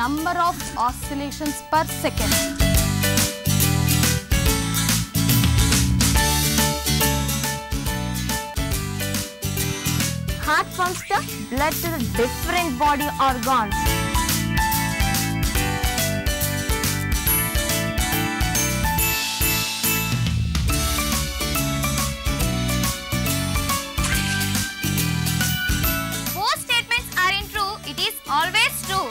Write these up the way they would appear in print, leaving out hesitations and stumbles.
number of oscillations per second. Heart pumps the blood to the different body organs. Both statements aren't true, it is always true.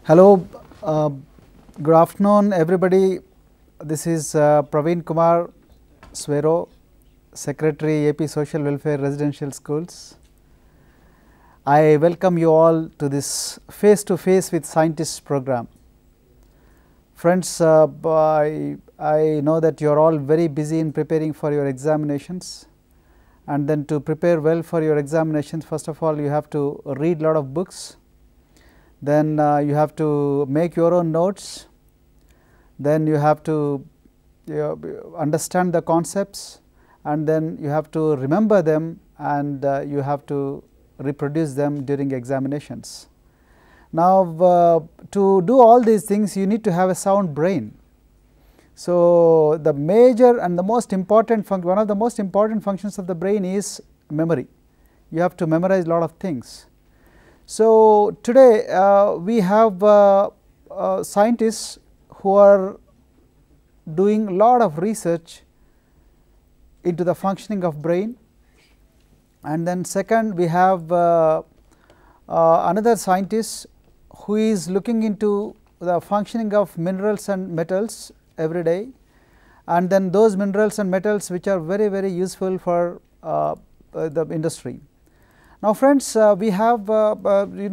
Hello, good afternoon everybody. This is Praveen Kumar, Swero, Secretary AP Social Welfare Residential Schools. I welcome you all to this face to face with scientists program. Friends, I know that you are all very busy in preparing for your examinations, and then to prepare well for your examinations, first of all you have to read lot of books. Then you have to make your own notes, then you have to understand the concepts, and then you have to remember them, and you have to reproduce them during examinations. Now, to do all these things you need to have a sound brain. So, the major and the most important one of the most important functions of the brain is memory. You have to memorize a lot of things. So, today we have scientists who are doing a lot of research into the functioning of brain, and then second we have another scientist who is looking into the functioning of minerals and metals every day, and then those minerals and metals which are very useful for the industry. Now, friends, we have we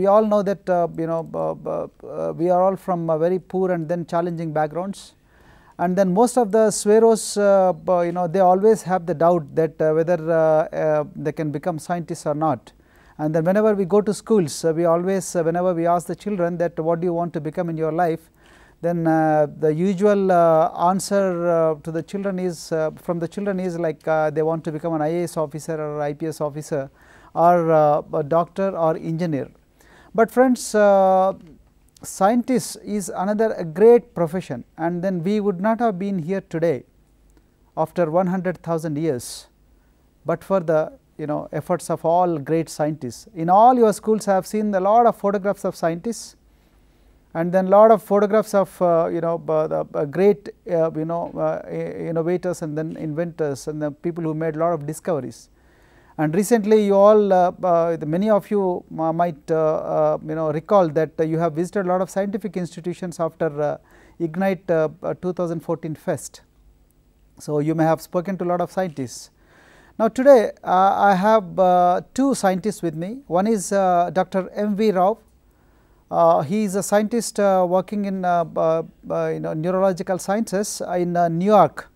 all know that we are all from very poor and then challenging backgrounds, and then most of the Sweros they always have the doubt that whether they can become scientists or not. And then whenever we go to schools, we always whenever we ask the children that what do you want to become in your life, then the usual answer to the children is from the children is like they want to become an IAS officer or IPS officer or a doctor or engineer. But friends, scientist is another a great profession, and then we would not have been here today after 100,000 years, but for the efforts of all great scientists. In all your schools I have seen a lot of photographs of scientists, and then lot of photographs of the great innovators and then inventors and the people who made a lot of discoveries. And recently you all many of you might recall that you have visited a lot of scientific institutions after Ignite 2014 Fest. So, you may have spoken to a lot of scientists. Now, today I have two scientists with me. One is Dr. M.V. Rao. He is a scientist working in neurological sciences in New York,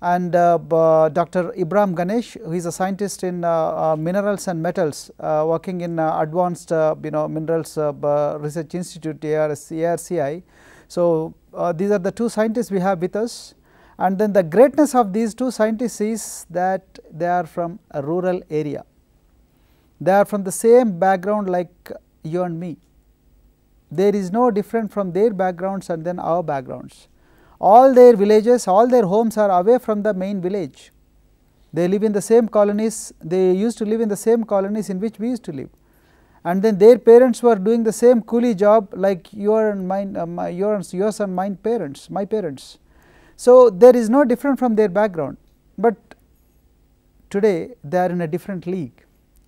and Dr. Ibraham Ganesh, who is a scientist in minerals and metals working in Advanced Minerals Research Institute ARCI. So, these are the two scientists we have with us, and then the greatness of these two scientists is that they are from a rural area. They are from the same background like you and me. There is no different from their backgrounds and then our backgrounds. All their villages, all their homes are away from the main village. They live in the same colonies, they used to live in the same colonies in which we used to live, and then their parents were doing the same coolie job like your and mine, yours and mine parents, my parents. So, there is no different from their background, but today they are in a different league.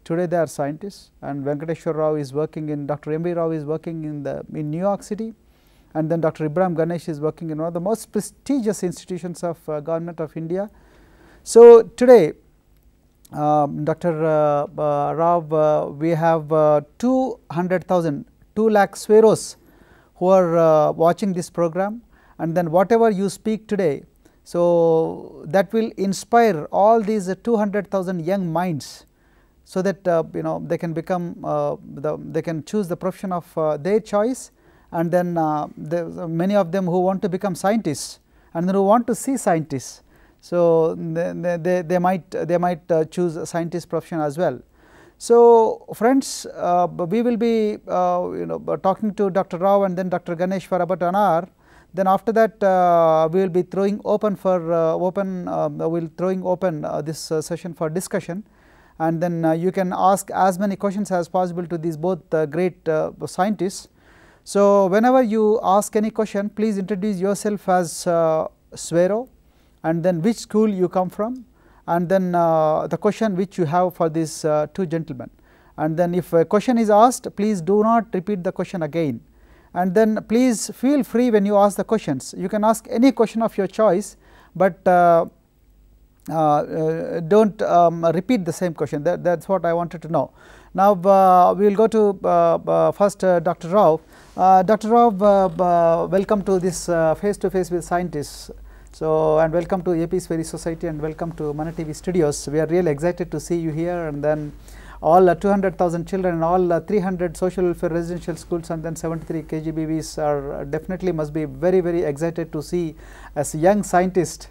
Today they are scientists, and Venkatseswar Rao is working in, Dr. M.V. Rao is working in New York City, and then Dr. Ibraham Ganesh is working in one of the most prestigious institutions of Government of India. So, today Dr. Rao, we have 200,000, 2 lakh Sweros who are watching this program, and then whatever you speak today, So, that will inspire all these 200,000 young minds, so that they can become they can choose the profession of their choice, and then many of them who want to become scientists and who want to see scientists. So, they might choose a scientist profession as well. So, friends, we will be talking to Dr. Rao and then Dr. Ganesh for about an hour. Then after that we will be throwing open for this session for discussion, and then you can ask as many questions as possible to these both great scientists. So, whenever you ask any question, please introduce yourself as Swero, and then which school you come from, and then the question which you have for these two gentlemen. And then if a question is asked, please do not repeat the question again, and then please feel free when you ask the questions. You can ask any question of your choice, but do not repeat the same question. That is what I wanted to know. Now, we will go to first Dr. Rao. Dr. Rao, welcome to this face to face with scientists. So, and welcome to APSWREIS Society, and welcome to Mana TV studios. We are really excited to see you here, and then all 200,000 children, all 300 social welfare residential schools, and then 73 KGBVs are definitely must be very, very excited to see as a young scientist,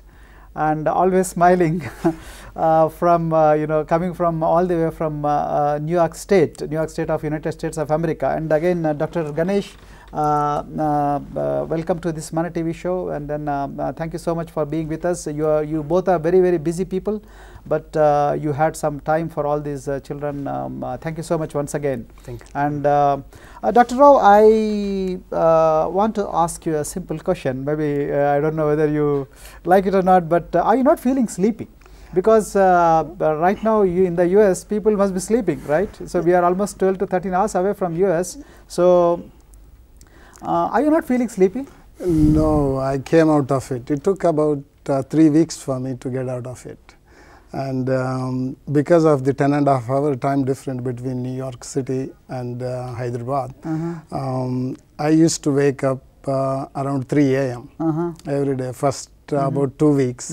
and always smiling from coming from all the way from New York State of United States of America. And again Dr. Ganesh, welcome to this Mana TV show, and then thank you so much for being with us. You both are very, very busy people, but you had some time for all these children. Thank you so much once again. Thank you. And Dr. Rao, I want to ask you a simple question. Maybe I don't know whether you like it or not, but are you not feeling sleepy? Because right now in the US, people must be sleeping, right? So we are almost 12 to 13 hours away from US. So are you not feeling sleepy? No, I came out of it. It took about 3 weeks for me to get out of it. And because of the 10.5 hour time difference between New York City and Hyderabad, I used to wake up around 3 a.m. Every day, first about 2 weeks,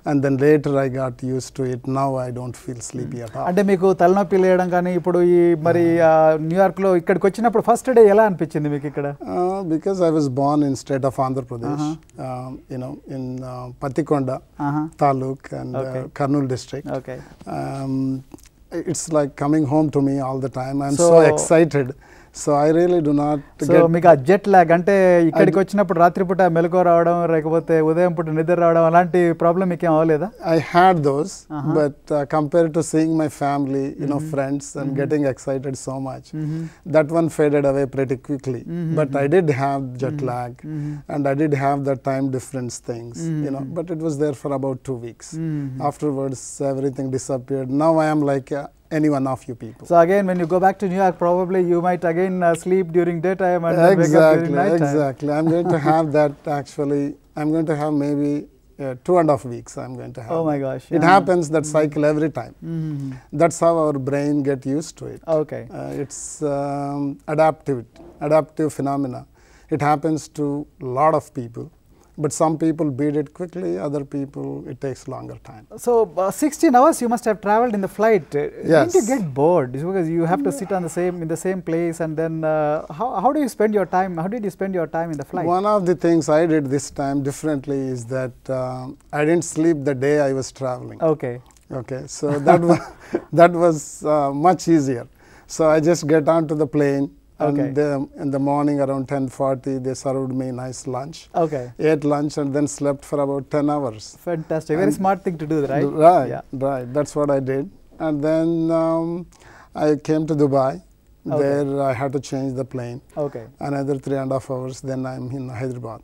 and then later I got used to it. Now I don't feel sleepy at all. అంటే మీకు తలనొప్పి లేయడం కానీ ఇప్పుడు ఈ మరి New York లో ఇక్కడికి వచ్చినప్పుడు ఫస్ట్ డే ఎలా అనిపించింది మీకు ఇక్కడ? Because I was born in state of Andhra Pradesh, in Patikonda Taluk and Kurnool district. Okay. It's like coming home to me all the time. I'm so excited. So I really do not get మీకు ఆ jet lag అంటే ఇక్కడికి వచ్చినప్పుడు రాత్రిపూట మెలకువ రావడం లేకపోతే ఉదయం పూట నిద్ర రావడం అలాంటి ప్రాబ్లం మీకు ఏం అవ్వలేదా? I had those, but compared to seeing my family, friends and getting excited so much, that one faded away pretty quickly. But I did have jet lag, and I did have the time difference things, but it was there for about 2 weeks. Afterwards everything disappeared. Now I am like any one of you people. So again, when you go back to New York, probably you might again sleep during daytime and wake up during night time. Exactly. I'm going to have that actually. I'm going to have maybe 2.5 weeks. I'm going to have. Oh my gosh! It happens that cycle every time. That's how our brain get used to it. Okay. It's adaptive phenomena. It happens to a lot of people. But some people beat it quickly, other people it takes longer time. So 16 hours you must have traveled in the flight. Yes. Didn't you get bored? Because you have to sit on in the same place, and then how do you spend your time? How did you spend your time in the flight? One of the things I did this time differently is that I didn't sleep the day I was traveling. Okay. Okay. So that was much easier. So I just get onto the plane. Okay. And in the morning around 10:40 they served me nice lunch. Okay. Ate lunch and then slept for about 10 hours. Fantastic. Very smart thing to do, right? Right. Yeah. Right. That's what I did. And then I came to Dubai. There I had to change the plane. Okay. Another 3.5 hours. Then I'm in Hyderabad.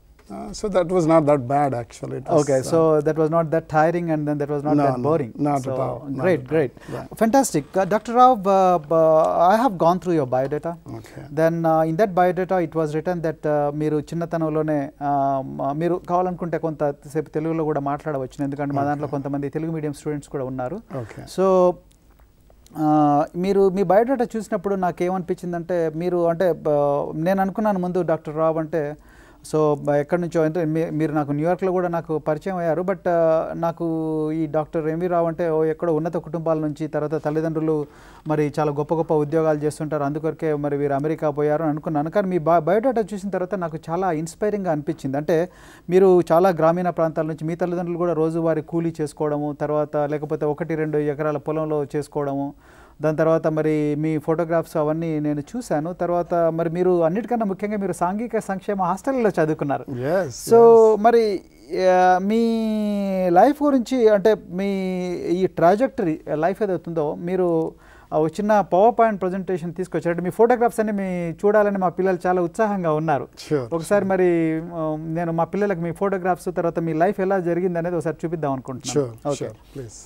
So that was not that bad actually. It was, okay, so that was not that tiring, and then that was not that boring. Not at all. Great, great. Yeah. Fantastic. Dr. Rao, I have gone through your biodata. Okay. Then in that biodata it was written that మీరు చిన్నతనంలోనే మీరు కావాలనుకుంటే కొంతసేపు తెలుగులో కూడా మాట్లాడవచ్చు, ఎందుకంటే మా దాంట్లో కొంతమంది తెలుగు మీడియం స్టూడెంట్స్ కూడా ఉన్నారు. సో మీరు మీ బయోడేటా చూసినప్పుడు నాకు ఏమనిపించిందంటే, మీరు అంటే నేను అనుకున్నాను ముందు డాక్టర్ రావ్ అంటే సో ఎక్కడి నుంచో అంటే మీరు నాకు న్యూయార్క్లో కూడా నాకు పరిచయం అయ్యారు. బట్ నాకు ఈ డాక్టర్ ఎంవి రావు అంటే ఎక్కడో ఉన్నత కుటుంబాల నుంచి, తర్వాత తల్లిదండ్రులు మరి చాలా గొప్ప గొప్ప ఉద్యోగాలు చేస్తుంటారు, అందుకొరకే మరి వీరు అమెరికా పోయారు అని అనుకున్నాను. కానీ మీ బయోడేటా చూసిన తర్వాత నాకు చాలా ఇన్స్పైరింగ్గా అనిపించింది. అంటే మీరు చాలా గ్రామీణ ప్రాంతాల నుంచి, మీ తల్లిదండ్రులు కూడా రోజువారీ కూలీ చేసుకోవడము, తర్వాత లేకపోతే 1-2 ఎకరాల పొలంలో చేసుకోవడము, దాని తర్వాత మరి మీ ఫోటోగ్రాఫ్స్ అవన్నీ నేను చూశాను. తర్వాత మరి మీరు అన్నిటికన్నా ముఖ్యంగా మీరు సాంఘిక సంక్షేమ హాస్టల్లో చదువుకున్నారు. సో మరి మీ లైఫ్ గురించి అంటే మీ ఈ ట్రాజెక్టరీ లైఫ్ ఏదవుతుందో మీరు ఒక చిన్న పవర్ పాయింట్ ప్రజెంటేషన్ తీసుకొచ్చారు. అంటే మీ ఫోటోగ్రాఫ్స్ అన్ని చూడాలని మా పిల్లలు చాలా ఉత్సాహంగా ఉన్నారు. ఒకసారి మరి నేను మా పిల్లలకు మీ ఫోటోగ్రాఫ్స్ తర్వాత మీ లైఫ్ ఎలా జరిగింది అనేది ఒకసారి చూపిద్దాం అనుకుంటున్నాను. Okay, please.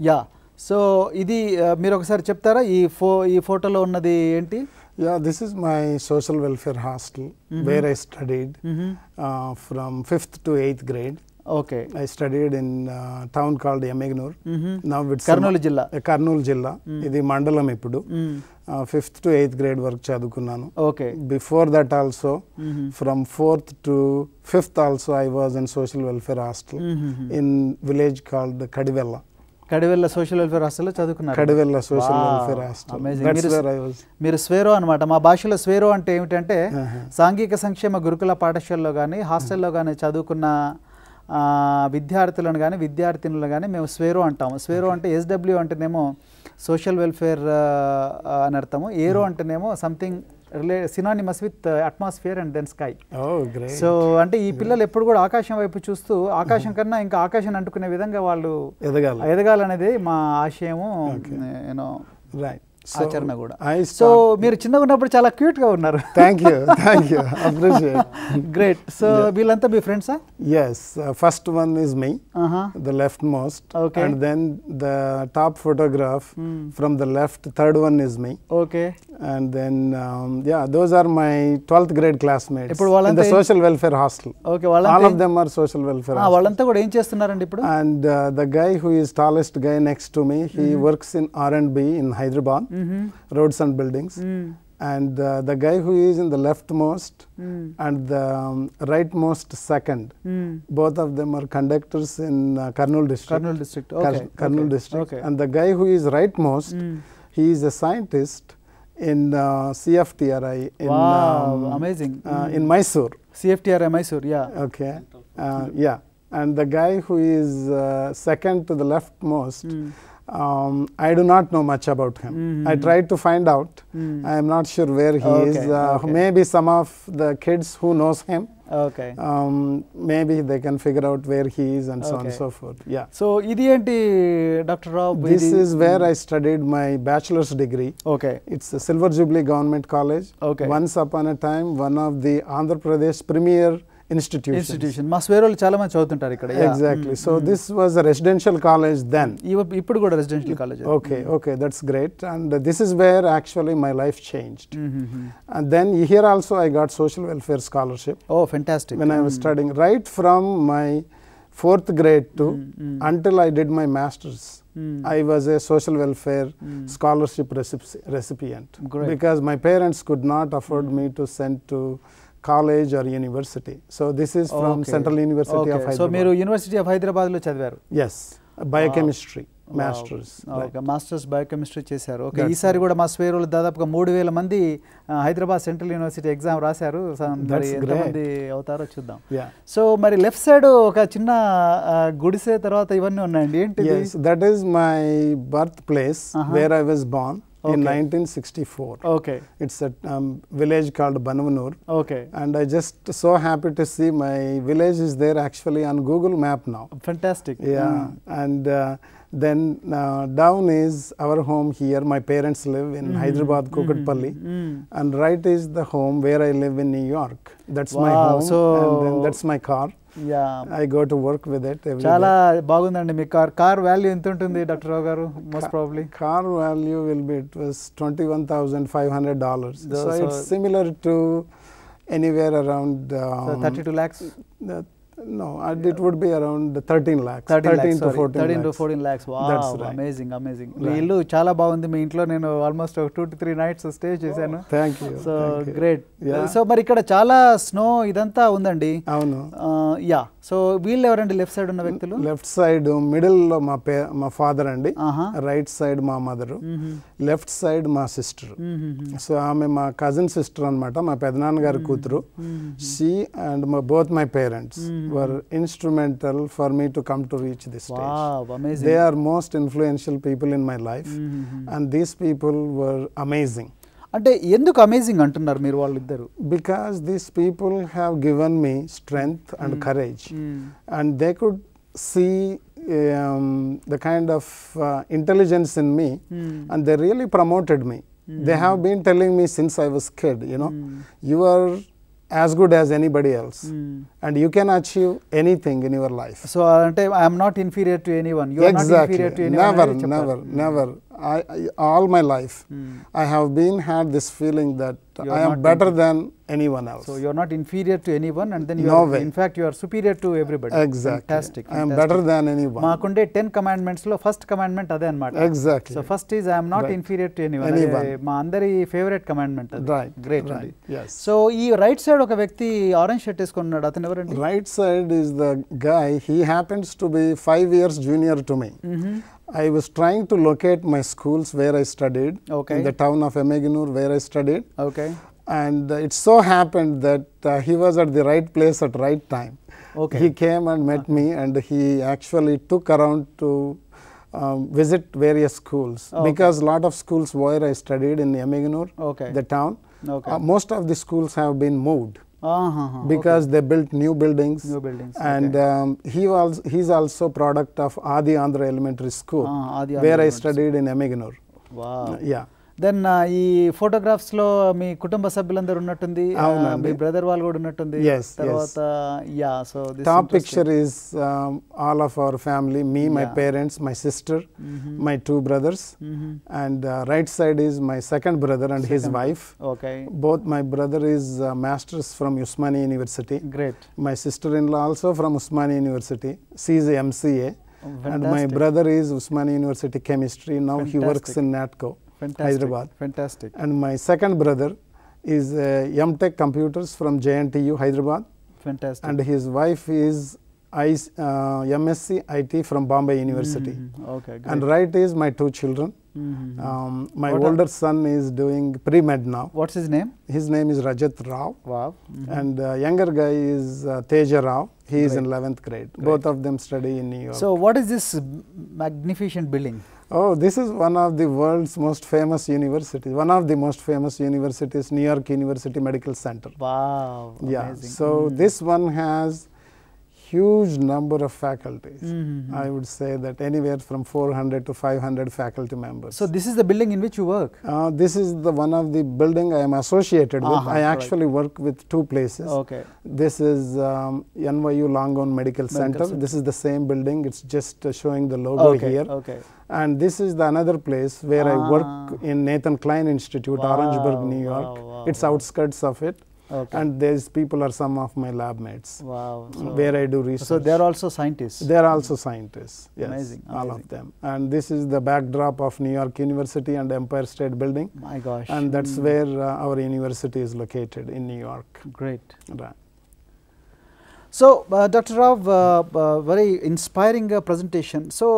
యా, సో ఇది మీరు ఒకసారి చెప్తారా ఈ ఫోటోలో ఉన్నది ఏంటి? Yeah, this is my social welfare hostel where I studied from 5th to 8th grade. Okay. I studied in a town called Yamagnur. Now it's Karnool Jilla. Karnool Jilla. Idi mandalam ippudu. 5th to 8th grade work chadukunnanu. Okay. Before that also, from 4th to 5th also I was in social welfare hostel in village called Kadivella. Kadivella social welfare హాస్టల్లో చదువుకున్నారు. Kadivella social welfare hostel. That's where I was. మీరు స్వేరో అనమాట. మా భాషలో స్వేరో అంటే ఏమిటంటే సాంఘిక సంక్షేమ గురుకుల పాఠశాలలో కానీ హాస్టల్లో కానీ చదువుకున్న విద్యార్థులను కానీ విద్యార్థినులను కానీ మేము స్వేరో అంటాము. స్వేరో అంటే ఎస్డబ్ల్యూ అంటేనేమో సోషల్ వెల్ఫేర్ అని అర్థము, ఏరో అంటేనేమో something synonymous with atmosphere and then sky. So అంటే ఈ పిల్లలు ఎప్పుడు కూడా ఆకాశం వైపు చూస్తూ ఆకాశం కన్నా ఇంకా ఆకాశం అంటుకునే విధంగా వాళ్ళు ఎదగాలనేది మా ఆశయము, యూనో ఆచరణ కూడా. సో మీరు చిన్నగా ఉన్నప్పుడు చాలా క్యూట్ గా ఉన్నారు. Thank you, thank you, appreciate. Great. So వీళ్ళంతా మీ ఫ్రెండ్సా? Yes, first one is me, the leftmost. Okay. And then the top photograph from the left, third one is me. Okay. And then yeah, those are my 12th grade classmates in the social welfare hostel. Okay, all of them are social welfare hostel. వాళ్ళంతా కూడా ఏం చేస్తున్నారండి ఇప్పుడు? And the guy who is tallest guy next to me, he works in R&B in Hyderabad, roads and buildings. And the guy who is in the leftmost and the rightmost second, both of them are conductors in Karnool district. Karnool district. Okay. Karnool district. Okay. And the guy who is rightmost, he is a scientist in CFTRI in amazing in Mysore. CFTRI Mysore, yeah. Okay. Yeah. And the guy who is second to the leftmost, I do not know much about him. I tried to find out. I am not sure where he is. Maybe some of the kids who knows him. Okay. Maybe they can figure out where he is and so on and so forth. Yeah. So idi enti Dr. Rao? This is where I studied my bachelor's degree. Okay. It's a Silver Jubilee Government College. Okay. Once upon a time, one of the Andhra Pradesh premier institution. మా స్వేరోలు చాలా మంది చదువుతుంటారు ఇక్కడ. Exactly. So this was a residential college then. ఇప్పుడు కూడా residential college. Okay, that's great. And this is where actually my life changed. And then here also I got social welfare scholarship. Oh, fantastic. When I was studying right from my 4th grade to until I did my master's. I was a social welfare scholarship recipient. Great. Because my parents could not afford me to send to college or university. So this is from Central University of Hyderabad. So మీరు university of Hyderabad లో చదివారు? Yes, biochemistry. Masters. Masters biochemistry చేశారు. Okay. ఈసారి కూడా మా స్వేరోలు దాదాపుగా 3000 మంది Hyderabad central university exam రాశారు. మరి ఎంతమంది అవుతారో చూద్దాం. సో మరి లెఫ్ట్ సైడ్ ఒక చిన్న గుడిసె తర్వాత ఇవన్నీ ఉన్నాయండి, ఏంటి? Yes, that is my birthplace where I was born. In 1964. Okay. It's a village called Banavanur. Okay. And I just so happy to see my village is there actually on Google Map now. Fantastic. Yeah. And Then down is our home here. My parents live in Hyderabad, Kukatpalli, and right is the home where I live in New York. That's my home, and then that's my car. Yeah. I go to work with it every Chala day. బాగుందండి మీ car value ఎంత ఉంటుంది doctor రావు గారు most probably Car value will be, it was $21,500. So it's similar to anywhere around 32 lakhs. No, it would be around 13 lakhs. 13 to 14 lakhs. Wow, That's right. amazing. మీ ఇల్లు చాలా బాగుంది. మీ ఇంట్లో నేను almost 2 to 3 nights stay చేశాను. Thank you. So great. So మరి ఇక్కడ చాలా snow ఇదంతా ఉందండి. అవును. యా. సో వీళ్ళు ఎవరండి లెఫ్ట్ సైడ్ ఉన్న వ్యక్తులు? లెఫ్ట్ సైడ్ మిడిల్ లో మా ఫాదర్ అండి, రైట్ సైడ్ మా మదర్, లెఫ్ట్ సైడ్ మా సిస్టర్. సో ఆమె మా కజిన్ సిస్టర్ అన్నమాట, మా పెదనాన్న గారి కూతురు. She and both my parents were instrumental for me to come to reach this stage. Wow, amazing. They are most influential people in my life, and these people were amazing. అంటే ఎందుకు amazing అంటున్నారు మీరు వాళ్ళిద్దరు? Because these people have given me strength and courage, and they could see the kind of intelligence in me, and they really promoted me. They have been telling me since I was kid, you know, you are as good as anybody else, and you can achieve anything in your life. So ante I am not inferior to anyone. You are not inferior to anyone. Never. All my life I have had this feeling that I am better than anyone else. So you are not inferior to anyone, and then in fact you are superior to everybody. Exactly. Fantastic. I am better than anyone. Maakunde 10 commandments lo first commandment ade annamata. Exactly. So first is I am not inferior to anyone. Ma andari favorite commandment adi. Right. Great. Right. Yes. So ee right side oka vyakti orange shirt eskunnadu, atanu evarandi? Right side is the guy. He happens to be 5 years junior to me. I was trying to locate my schools where I studied, in the town of Emeganur where I studied. Okay. And it so happened that he was at the right place at right time. Okay. He came and met me, and he actually took around to visit various schools, because a lot of schools where I studied in Emeganur, the town, most of the schools have been moved. Because they built new buildings, and he's also product of Adi Andhra Elementary School, where I studied in Emeganur. Wow. Yeah. Then ఈ photographs లో మీ కుటుంబ సభ్యులందరూ ఉన్నట్టుంది, మీ brother వాళ్ళు కూడా ఉన్నట్టుంది. తర్వాత yeah, so top picture is all of our family, me, my parents, my sister, my 2 brothers, and right side is my second brother and his wife. Okay. Both my brother is masters from Usmania University. Great. My sister-in-law also from Usmania University. She is a MCA. And my brother is Usmania University Chemistry. Now he works in NATCO. Hyderabad. Fantastic. And my second brother is M.Tech Computers from JNTU, Hyderabad. Fantastic. And his wife is MSc IT from Bombay University. Okay, great. And right is my 2 children. My older son is doing pre-med now. What's his name? His name is Rajat Rao. Wow. And younger guy is Teja Rao. He is in 11th grade. Both of them study in New York. So what is this magnificent building? Oh, this is one of the world's most famous universities. One of the most famous universities, New York University Medical Center. Wow. Yeah. Amazing. So this one has huge number of faculties. I would say that anywhere from 400 to 500 faculty members. So this is the building in which you work? This is the one of the building I am associated with. I actually work with 2 places. Okay. This is NYU Longon Medical Center. This is the same building. It's just showing the logo here. Okay. And this is the another place where I work in Nathan Klein Institute, Orangeburg, New York. It's outskirts of it. Okay. And these people are some of my lab mates. Wow. Where I do research. So they are also scientists? They are also scientists, yes. Amazing. All of them. And this is the backdrop of New York University and Empire State Building. My gosh. And that's where our university is located in New York. Great. Right. So, Dr. Rao, very inspiring presentation. So,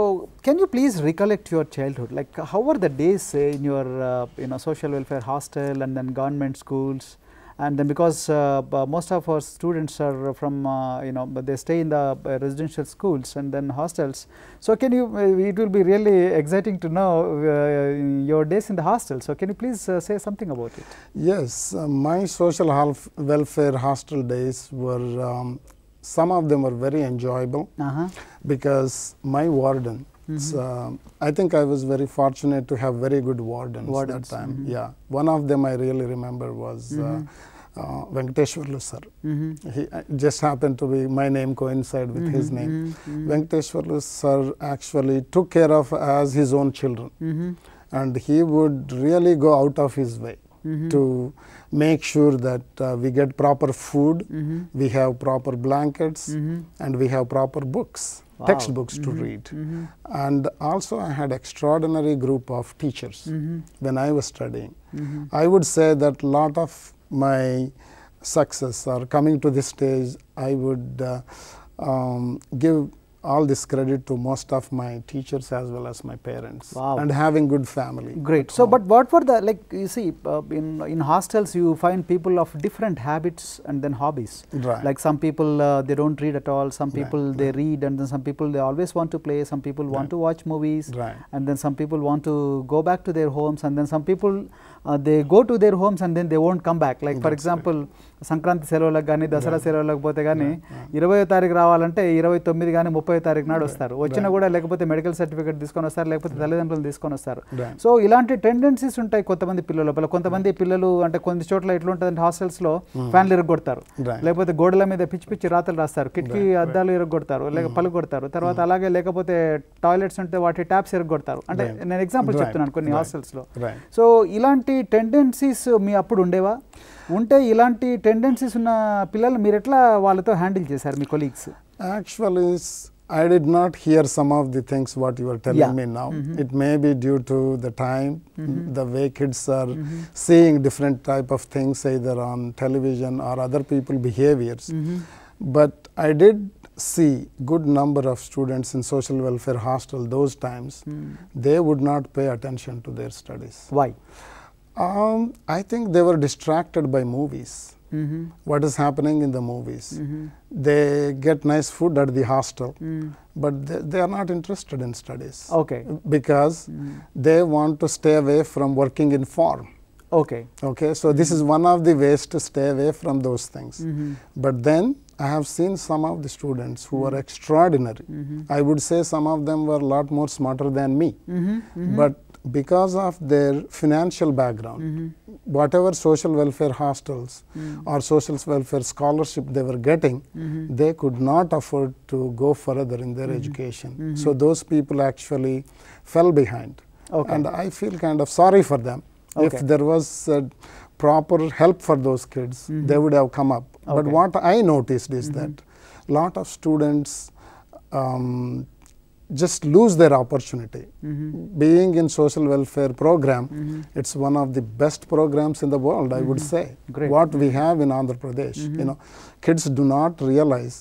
can you please recollect your childhood? Like, how were the days in your social welfare hostel and then government schools? And then because most of our students are from they stay in the residential schools and then hostels. So, can you? It will be really exciting to know your days in the hostel. So, can you please say something about it? Yes, my social welfare hostel days were. Some of them were very enjoyable because my warden, I think I was very fortunate to have very good wardens that time. Yeah, one of them I really remember was Venkatseswar sir. He just happened to be, my name coincide with his name. Venkatseswar sir actually took care of as his own children, and he would really go out of his way to make sure that we get proper food, we have proper blankets, and we have proper books, textbooks to read. And also I had extraordinary group of teachers when I was studying. I would say that lot of my success or coming to this stage, I would give all this credit to most of my teachers as well as my parents, and having good family. Great. So, but what were the, like, you see, in hostels you find people of different habits and then hobbies. Right. Like some people they don't read at all, some people they read, and then some people they always want to play, some people want to watch movies, and then some people want to go back to their homes, and then some people they go to their homes and then they won't come back. Like for example, Sankranti సెలవులకు కానీ దసరా సెలవులకు పోతే కానీ 20వ తారీఖు రావాలంటే 29 కానీ 30వ తారీఖు నాడు వస్తారు. వచ్చినా కూడా లేకపోతే మెడికల్ సర్టిఫికేట్ తీసుకొని వస్తారు, లేకపోతే తల్లిదండ్రులు తీసుకొని వస్తారు. సో ఇలాంటి టెండెన్సీస్ ఉంటాయి కొంతమంది పిల్లల లోపల. కొంతమంది పిల్లలు అంటే కొన్ని చోట్ల ఎట్లుంటుంది హాస్టల్స్లో ఫ్యాన్లు ఇరగొడతారు, లేకపోతే గోడల మీద పిచ్చి పిచ్చి రాతలు రాస్తారు, కిటికీ అద్దాలు ఇరగొడతారు, లేక పలుగొడతారు. తర్వాత అలాగే లేకపోతే టాయిలెట్స్ ఉంటే వాటి ట్యాప్స్ ఇరగొడతారు. అంటే నేను ఎగ్జాంపుల్ చెప్తున్నాను కొన్ని హాస్టల్స్లో. సో ఇలాంటి టెండెన్సీస్ మీ అప్పుడు ఉండేవా? ఉంటే ఇలాంటి టెండెన్సీస్ ఉన్న పిల్లలు మీరు ఎట్లా వాళ్ళతో హ్యాండిల్ చేశారు మీ colleagues? Actually, I did not hear some of the things what you are telling me now. It may be due to the time, the way kids are seeing different type of things either on television or other people behaviors. But I did see good number of students in social welfare hostel those times. They would not pay attention to their studies. Why? I think they were distracted by movies. What is happening in the movies? They get nice food at the hostel, but they are not interested in studies. Okay. Because they want to stay away from working in farm. Okay. Okay. So this is one of the ways to stay away from those things. But then I have seen some of the students who are extraordinary. I would say some of them were a lot more smarter than me. But because of their financial background, whatever social welfare hostels or social welfare scholarship they were getting, they could not afford to go further in their education. So those people actually fell behind. And I feel kind of sorry for them. If there was proper help for those kids, they would have come up. But what I noticed is that lot of students just lose their opportunity. Being in social welfare program, it's one of the best programs in the world, I would say. What we have in Andhra Pradesh, you know, kids do not realize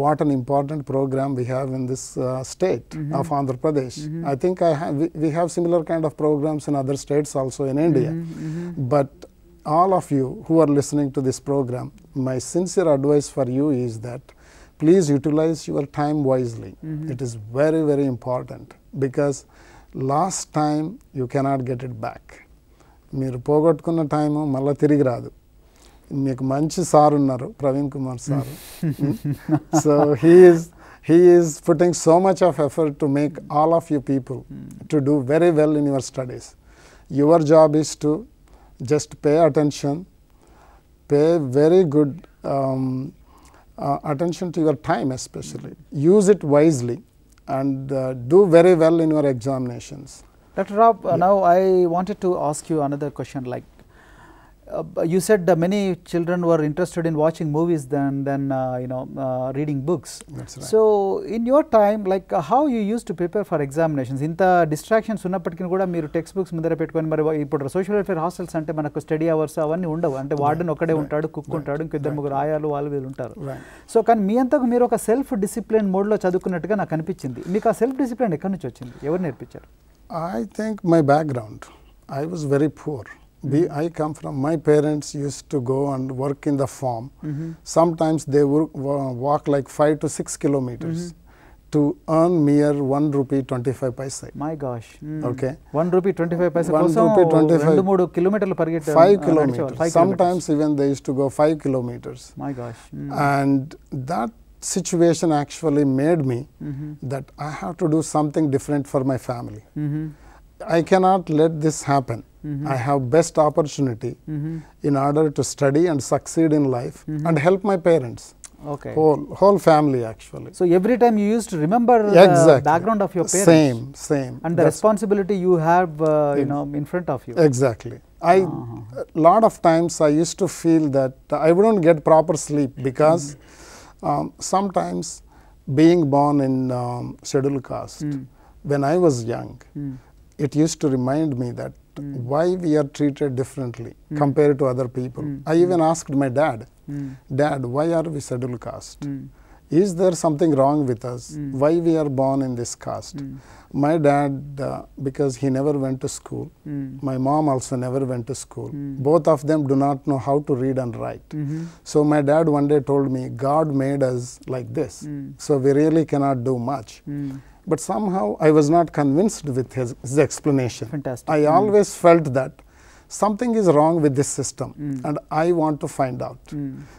what an important program we have in this state of Andhra Pradesh. I think we have similar kind of programs in other states also in India. But all of you who are listening to this program, my sincere advice for you is that please utilize your time wisely. It is very, very important because last time you cannot get it back. మీరు పోగొట్టుకున్న time మళ్ళీ తిరిగి రాదు. మీకు మంచి sir ఉన్నారు, Praveen Kumar sir. So he is putting so much of effort to make all of you people to do very well in your studies. Your job is to just pay attention, pay very good attention to your time especially. Use it wisely and do very well in your examinations. Dr. Rao, now I wanted to ask you another question. Like you said many children were interested in watching movies than reading books. That's right. So in your time, like how you used to prepare for examinations? Inta distractions ఉన్నప్పటికీ కూడా మీరు text books ముందర పెట్టుకొని మరి ఇప్పుడు social welfare hostels అంటే మనకు study hours అవన్నీ ఉండవు. అంటే వార్డెన్ ఒక్కడే ఉంటాడు, కుక్ ఉంటాడు, ఇంక ఇద్దరు ముగ్గురు ఆయాలు వాళ్ళు వీళ్ళు ఉంటారు. సో కానీ మీ అంతకు మీరు ఒక సెల్ఫ్ డిసిప్లిన్ మోడ్లో చదువుకున్నట్టుగా నాకు అనిపించింది. మీకు ఆ సెల్ఫ్ డిసిప్లిన్ ఎక్కడి నుంచి వచ్చింది? ఎవరు నేర్పించారు? I think my background. I was very poor. I come from, my parents used to go and work in the farm. Sometimes they would walk like 5 to 6 kilometers to earn mere 1 rupee 25 paise. My gosh. Okay. 1 rupee 25 paise 1 rupee 25. 2-3 kilometers పరిగెట్టారు. 5 kilometers. Sometimes even they used to go 5 kilometers. My gosh. And that situation actually made me that I have to do something different for my family. I cannot let this happen. I have best opportunity in order to study and succeed in life and help my parents. Okay. Whole family actually. So every time you used to remember the background of your parents. Same. And the responsibility you have, you know, in front of you. Exactly. A lot of times I used to feel that I wouldn't get proper sleep because sometimes being born in scheduled caste, when I was young, it used to remind me that why we are treated differently compared to other people. I even asked my dad, Dad, why are we scheduled caste? Is there something wrong with us? Why we are born in this caste? My dad, because he never went to school, my mom also never went to school. Both of them do not know how to read and write. So my dad one day told me, God made us like this, so we really cannot do much. But somehow I was not convinced with his explanation. Fantastic. I always felt that something is wrong with this system and I want to find out.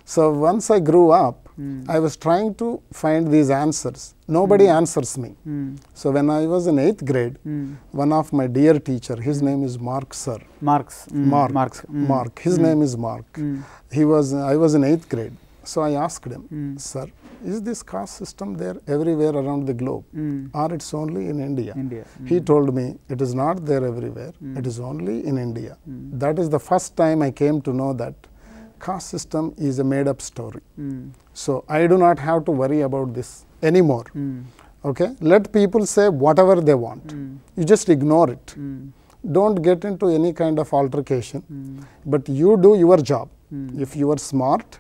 So once I grew up, I was trying to find these answers. Nobody answers me. So when I was in 8th grade, one of my dear teacher, his name is Mark sir. Mark. His name is Mark. I was in 8th grade. So I asked him, sir, is this caste system there everywhere around the globe or it's only in India? He told me it is not there everywhere, it is only in India. That is the first time I came to know that caste system is a made up story. So I do not have to worry about this anymore. Okay, let people say whatever they want. You just ignore it. Don't get into any kind of altercation, but you do your job. If you are smart,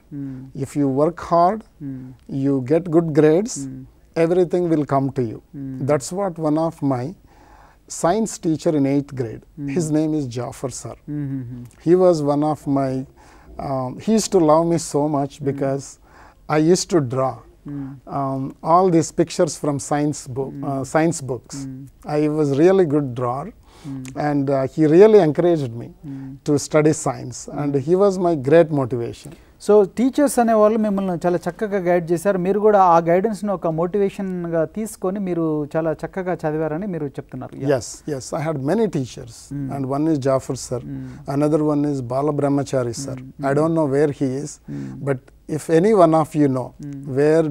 if you work hard, you get good grades, everything will come to you. That's what one of my science teacher in 8th grade, his name is Jafar sir. He was one of my, he used to love me so much because I used to draw all these pictures from science books. I was really good drawer. And he really encouraged me to study science, and he was my great motivation. So teachers అనే వాళ్ళు మిమ్మల్ని చాలా చక్కగా guide చేశారు. మీరు కూడా ఆ గైడెన్స్ను ఒక మోటివేషన్గా తీసుకొని మీరు చాలా చక్కగా చదివారని మీరు చెప్తున్నారు. Yes, I had many teachers, and one is Jafar sir, another one is Bala Brahmachari sir. I don't know where he is, but if any one of you know where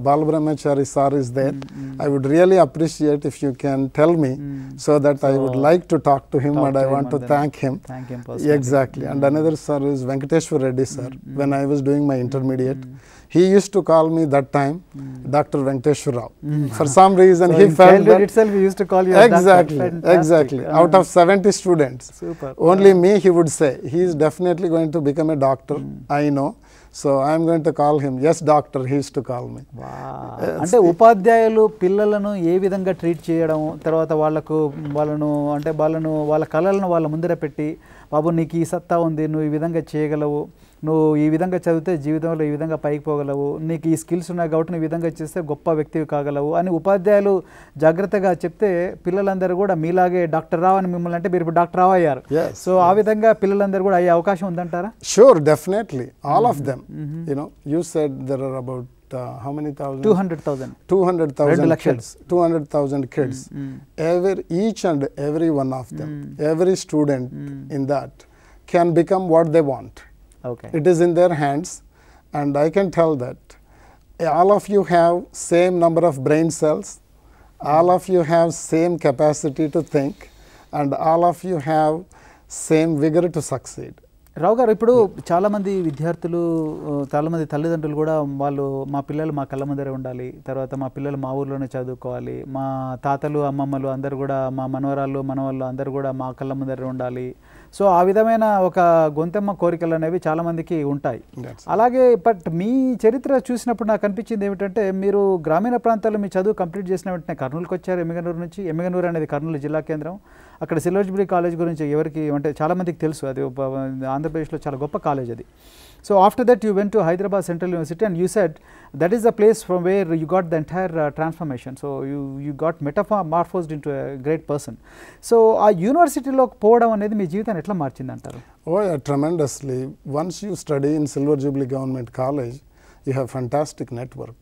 Bala Brahmachari sir is there, I would really appreciate if you can tell me, so that I would like to talk to him and I want to thank him. Personally. Exactly. And another sir is Venkatseswar sir. When I was doing my intermediate, he used to call me that time Dr. Venkatseswar. For some reason, he felt that itself he used to call you exactly. Out of 70 students, only me he would say, he is definitely going to become a doctor. I know. So I am going to call him. Yes, doctor, he used to call me. అంటే ఉపాధ్యాయులు పిల్లలను ఏ విధంగా treat చేయడం, తర్వాత వాళ్ళ కళలను వాళ్ళ ముందర పెట్టి, బాబు నీకు ఈ సత్తా ఉంది, నువ్వు ఈ విధంగా చేయగలవు, నువ్వు ఈ విధంగా చదివితే జీవితంలో ఈ విధంగా పైకి పోగలవు, నీకు ఈ స్కిల్స్ ఉన్నాయి కాబట్టి నువ్వు ఈ విధంగా చేస్తే గొప్ప వ్యక్తివి కాగలవు అని ఉపాధ్యాయులు జాగ్రత్తగా చెప్తే పిల్లలందరూ కూడా మీలాగే డాక్టర్ రావు అని మిమ్మల్ని అంటే మీరు ఇప్పుడు డాక్టర్ రావు అయ్యారు. సో ఆ విధంగా పిల్లలందరూ కూడా అయ్యే అవకాశం ఉందంటారా? Sure, definitely. All of them. You know, you said there are about how many thousand? 200,000. 200,000 kids. 200,000 kids. Each and every one of them, every student in that can become what they want. Okay. It is in their hands, and I can tell that all of you have same number of brain cells, all of you have same capacity to think, and all of you have same vigor to succeed. రావు గారు, ఇప్పుడు చాలామంది విద్యార్థులు, చాలామంది తల్లిదండ్రులు కూడా వాళ్ళు మా పిల్లలు మా కళ్ళ ముందరే ఉండాలి, తర్వాత మా పిల్లలు మా ఊర్లోనే చదువుకోవాలి, మా తాతలు అమ్మమ్మలు అందరూ కూడా, మా మనవరాళ్ళు మనవాళ్ళు అందరూ కూడా మా కళ్ళ ముందరే ఉండాలి. సో ఆ విధమైన ఒక గొంతెమ్మ కోరికలు అనేవి చాలామందికి ఉంటాయి. అలాగే బట్ మీ చరిత్ర చూసినప్పుడు నాకు అనిపించింది ఏమిటంటే, మీరు గ్రామీణ ప్రాంతాల్లో మీ చదువు కంప్లీట్ చేసిన వెంటనే కర్నూలుకి వచ్చారు. ఎమ్మిగనూరు నుంచి. ఎమ్మిగనూరు అనేది కర్నూలు జిల్లా కేంద్రం. అక్కడ సిల్వర్ జూబ్లీ కాలేజ్ గురించి ఎవరికి అంటే చాలామందికి తెలుసు, అది ఆంధ్రప్రదేశ్లో చాలా గొప్ప కాలేజ్ అది. So after that you went to Hyderabad Central University, and you said that is the place from where you got the entire transformation. So you got metamorphosed into a great person. So ఆ యూనివర్సిటీలో పోవడం అనేది మీ జీవితాన్ని ఎట్లా మార్చింది అంటారు? Oh yeah, tremendously. Once you study in Silver Jubilee Government College, you have fantastic network.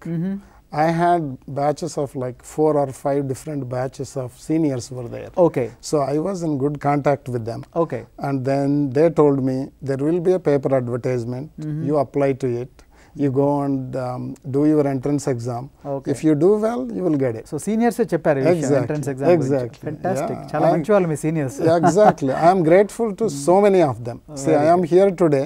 I had batches of like 4 or 5 different batches of seniors were there. Okay. So I was in good contact with them. Okay. And then they told me there will be a paper advertisement. You apply to it. You go and do your entrance exam. Okay. If you do well, you will get it. So seniors చెప్పారు entrance exam. Exactly. Fantastic. Yeah. చాలా మంచి వాళ్ళు మీ seniors. Yeah, exactly. I am grateful to so many of them. See, I am here today,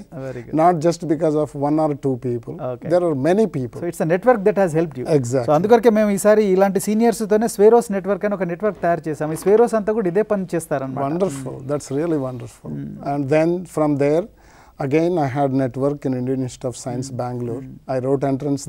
not just because of 1 or 2 people. Okay. There are many people. So it's a network that has helped you. Exactly. So అందుకొరకే మేము ఈసారి ఇలాంటి seniors తోనే Swaeroes network అని ఒక network తయారు చేసాం. ఈ స్వేరోస్ అంతా కూడా ఇదే పని చేస్తారన్నమాట. Wonderful. That's really wonderful. And then from there, again I had network in Indian Institute of Science, Bangalore. I wrote entrance